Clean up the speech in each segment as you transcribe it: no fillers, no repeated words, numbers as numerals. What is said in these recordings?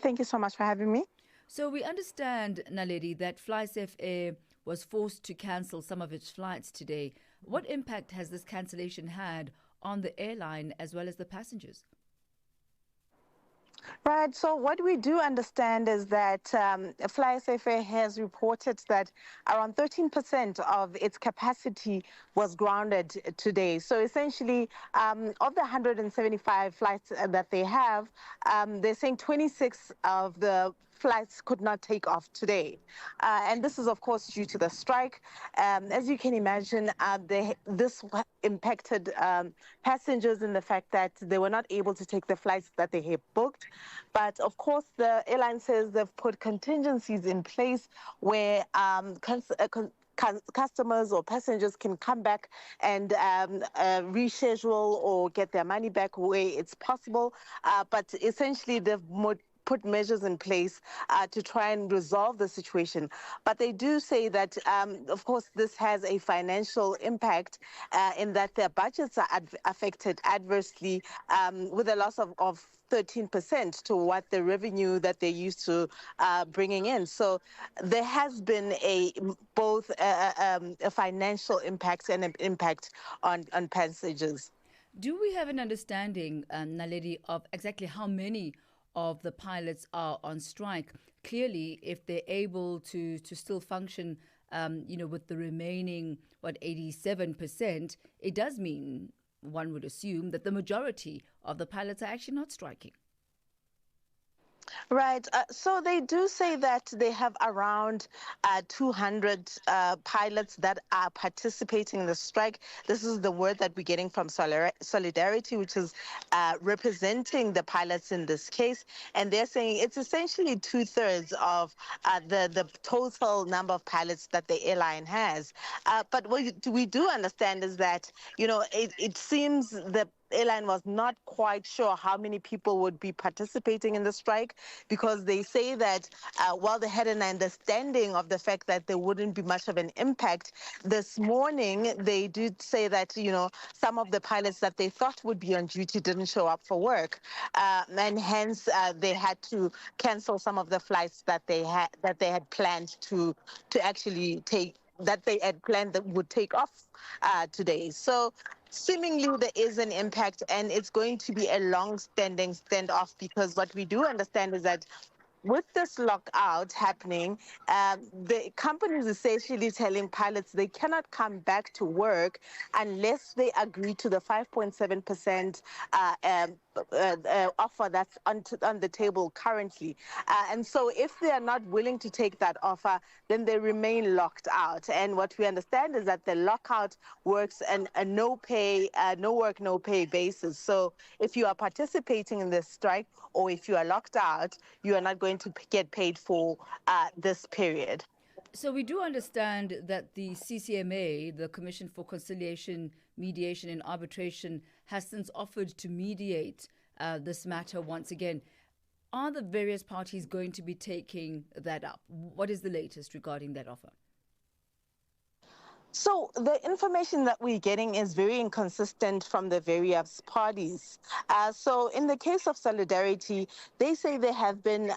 Thank you so much for having me. So we understand, Naledi, that FlySafe Air was forced to cancel some of its flights today. What impact has this cancellation had on the airline as well as the passengers? Right. So what we do understand is that FlySafe has reported that around 13% of its capacity was grounded today. So essentially, of the 175 flights that they have, they're saying 26 of the flights could not take off today. And this is, of course, due to the strike. As you can imagine, this impacted passengers in the fact that they were not able to take the flights that they had booked. But of course, the airline says they've put contingencies in place where customers or passengers can come back and reschedule or get their money back where it's possible. But essentially, they've put measures in place to try and resolve the situation. But they do say that, of course, this has a financial impact in that their budgets are affected adversely with a loss of 13% to what the revenue that they're used to bringing in. So there has been both a financial impact and an impact on passengers. Do we have an understanding, Naledi, of exactly how many of the pilots are on strike? Clearly, if they're able to still function, with the remaining, 87%, it does mean, one would assume, that the majority of the pilots are actually not striking. Right. So they do say that they have around 200 pilots that are participating in the strike. This is the word that we're getting from Solidarity, which is representing the pilots in this case. And they're saying it's essentially 2/3 of the total number of pilots that the airline has. But what we do understand is that, it seems the airline was not quite sure how many people would be participating in the strike, because they say that while they had an understanding of the fact that there wouldn't be much of an impact, this morning they did say that, some of the pilots that they thought would be on duty didn't show up for work, and hence they had to cancel some of the flights that they had planned to actually take, that they had planned that would take off today. So seemingly there is an impact, and it's going to be a long-standing standoff, because what we do understand is that with this lockout happening, the company is essentially telling pilots they cannot come back to work unless they agree to the 5.7% offer that's on the table currently. And so if they are not willing to take that offer, then they remain locked out. And what we understand is that the lockout works on a no pay, no work, no pay basis. So if you are participating in this strike, or if you are locked out, you are not going to get paid for this period. So we do understand that the CCMA, the Commission for Conciliation, Mediation and Arbitration, has since offered to mediate this matter once again. Are the various parties going to be taking that up? What is the latest regarding that offer? So the information that we're getting is very inconsistent from the various parties. So in the case of Solidarity, they say they have been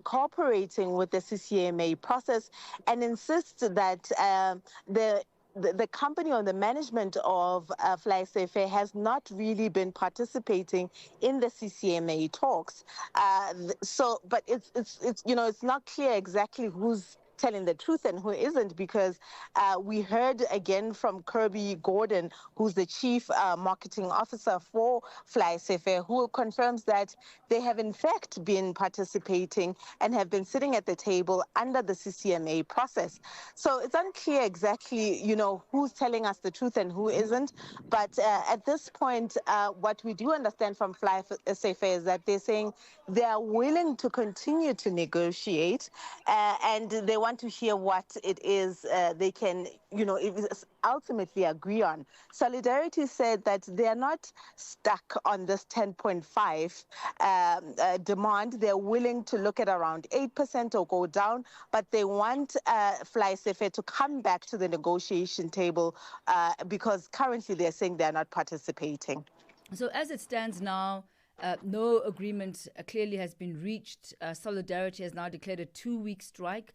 cooperating with the CCMA process and insist that the company or the management of FlySafe has not really been participating in the CCMA talks. But it's not clear exactly who's telling the truth and who isn't, because we heard again from Kirby Gordon, who's the chief marketing officer for FlySafe, who confirms that they have in fact been participating and have been sitting at the table under the CCMA process. So it's unclear exactly, who's telling us the truth and who isn't. But at this point, what we do understand from FlySafe is that they're saying they are willing to continue to negotiate, and they want to hear what it is they can, ultimately agree on. Solidarity said that they are not stuck on this 10.5 demand. They're willing to look at around 8% or go down, but they want FlySafe to come back to the negotiation table because currently they're saying they're not participating. So as it stands now, No agreement clearly has been reached. Solidarity has now declared a 2-week strike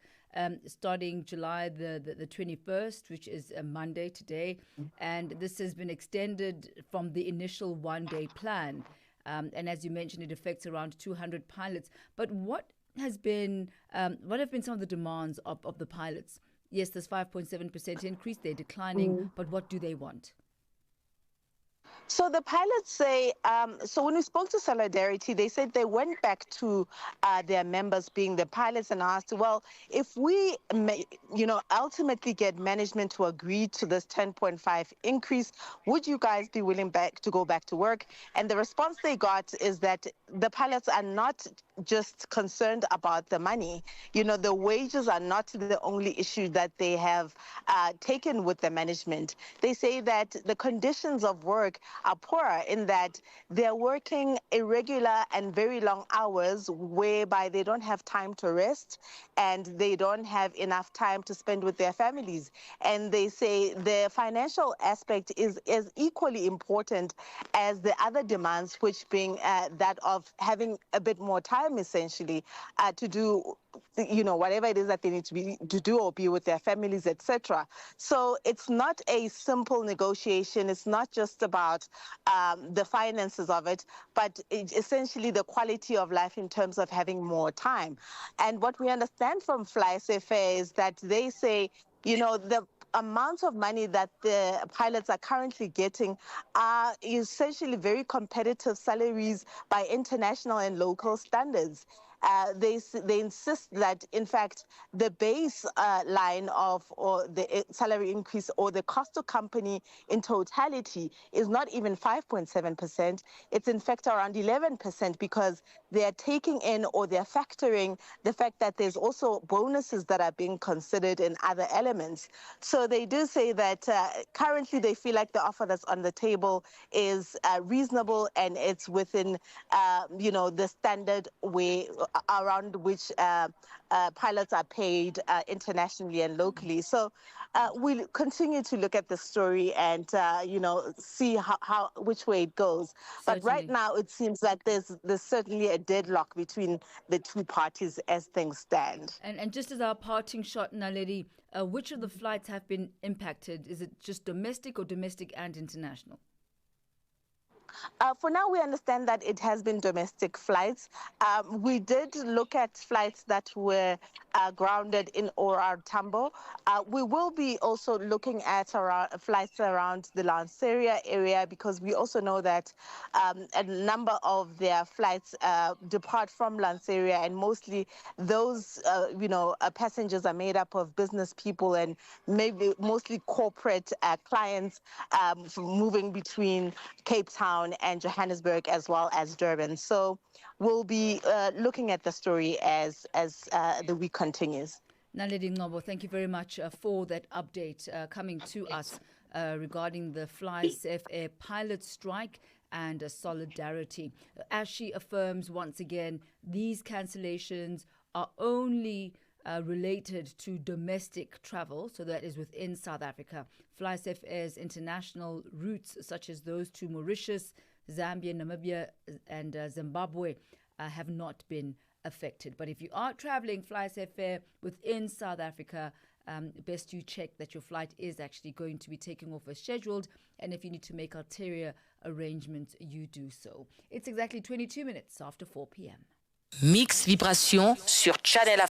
starting July the 21st, which is a Monday today. And this has been extended from the initial one-day plan. And as you mentioned, it affects around 200 pilots. But what have been some of the demands of the pilots? Yes, there's 5.7% increase. They're declining, but what do they want? So the pilots say, so when we spoke to Solidarity, they said they went back to their members, being the pilots, and asked, well, if we, ultimately get management to agree to this 10.5 increase, would you guys be willing to go back to work? And the response they got is that the pilots are not just concerned about the money. The wages are not the only issue that they have taken with the management. They say that the conditions of work are poorer in that they're working irregular and very long hours, whereby they don't have time to rest and they don't have enough time to spend with their families. And they say the financial aspect is equally important as the other demands, which being that of having a bit more time, essentially, to do whatever it is that they need to do or be with their families, etc. So it's not a simple negotiation. It's not just about the finances of it, but essentially the quality of life in terms of having more time. And what we understand from FlySafair is that they say, the amount of money that the pilots are currently getting are essentially very competitive salaries by international and local standards. They insist that, in fact, the base line or the salary increase or the cost to company in totality is not even 5.7%. It's in fact around 11% because they're taking in or they're factoring the fact that there's also bonuses that are being considered in other elements. So they do say that currently they feel like the offer that's on the table is reasonable and it's within, the standard way around which pilots are paid internationally and locally. So we'll continue to look at the story and, see which way it goes. Certainly. But right now, it seems that there's certainly a deadlock between the two parties as things stand. And just as our parting shot, Naledi, which of the flights have been impacted? Is it just domestic or domestic and international? For now, we understand that it has been domestic flights. We did look at flights that were grounded in OR Tambo. We will be also looking at flights around the Lanseria area because we also know that a number of their flights depart from Lanseria, and mostly those, passengers are made up of business people and maybe mostly corporate clients moving between Cape Town and Johannesburg as well as Durban. So we'll be looking at the story as the week continues. Naledi Ngcobo, thank you very much for that update coming to us regarding the FlySafair pilot strike and solidarity. As she affirms once again, these cancellations are only related to domestic travel, so that is within South Africa. FlySafair's international routes, such as those to Mauritius, Zambia, Namibia, and Zimbabwe, have not been affected. But if you are traveling FlySafair within South Africa, best you check that your flight is actually going to be taking off as scheduled, and if you need to make ulterior arrangements, you do so. It's exactly 22 minutes after 4 p.m. Mix Vibration sur Channel